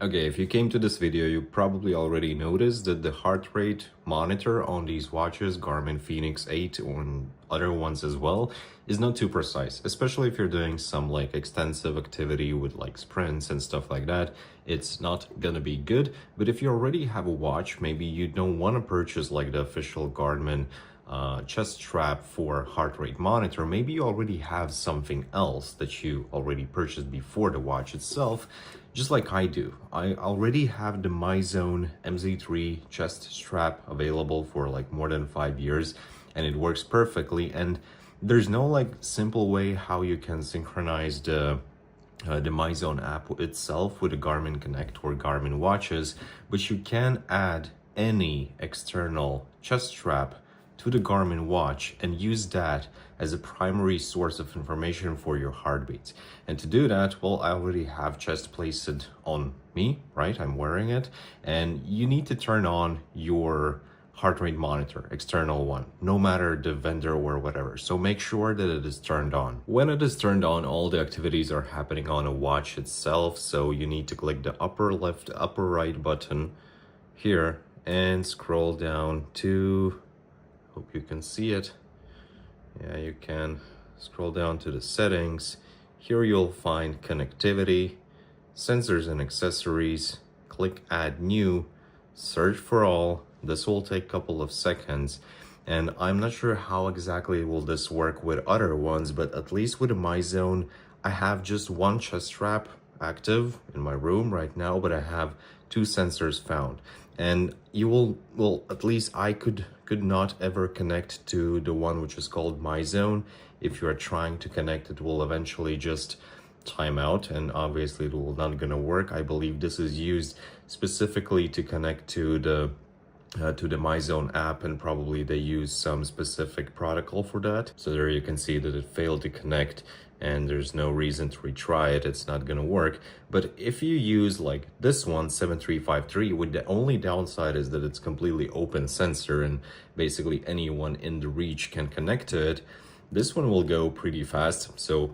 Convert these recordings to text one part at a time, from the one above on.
Okay, if you came to this video, you probably already noticed that the heart rate monitor on these watches, Garmin Fenix 8 or other ones as well, is not too precise, especially if you're doing some like extensive activity with like sprints and stuff like that. It's not gonna be good. But if you already have a watch, maybe you don't want to purchase like the official Garmin chest strap for heart rate monitor. Maybe you already have something else that you already purchased before the watch itself, just like I do. I already have the Myzone MZ3 chest strap available for like more than 5 years, and it works perfectly. And there's no like simple way how you can synchronize the Myzone app itself with the Garmin Connect or Garmin watches, but you can add any external chest strap to the Garmin watch and use that as a primary source of information for your heartbeats. And to do that, well, I already have chest placed on me, right? I'm wearing it, and you need to turn on your heart rate monitor, external one, no matter the vendor or whatever. So make sure that it is turned on. When it is turned on, all the activities are happening on a watch itself. So you need to click the upper left, upper right button here and scroll down to, hope you can see it. Yeah, you can scroll down to the settings. Here you'll find connectivity, sensors and accessories. Click add new, search for all. This will take a couple of seconds, and I'm not sure how exactly will this work with other ones, but at least with the Myzone, I have just one chest strap active in my room right now, but I have two sensors found. And you will at least I could not ever connect to the one which is called Myzone. If you are trying to connect, it will eventually just time out, and obviously it will not gonna work. I believe this is used specifically to connect to the Myzone app, and probably they use some specific protocol for that. So there you can see that it failed to connect, and there's no reason to retry it. It's not gonna work. But if you use like this one, 7353, with the only downside is that it's completely open sensor and basically anyone in the reach can connect to it, this one will go pretty fast. So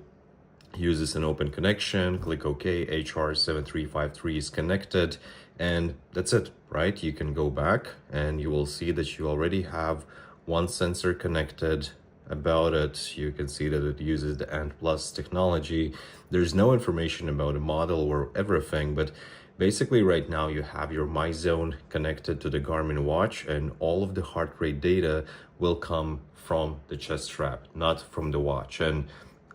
uses an open connection, click OK, HR7353 is connected, and that's it, right? You can go back and you will see that you already have one sensor connected. About it, you can see that it uses the ANT+ technology. There's no information about the model or everything, but basically right now you have your Myzone connected to the Garmin watch, and all of the heart rate data will come from the chest strap, not from the watch. And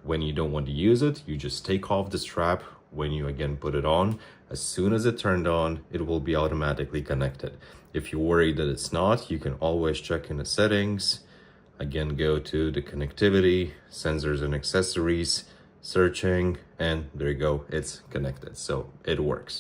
when you don't want to use it, you just take off the strap. When you again put it on, as soon as it turned on, it will be automatically connected. If you're worried that it's not, you can always check in the settings. Again, go to the connectivity, sensors and accessories, searching, and there you go, it's connected. So it works.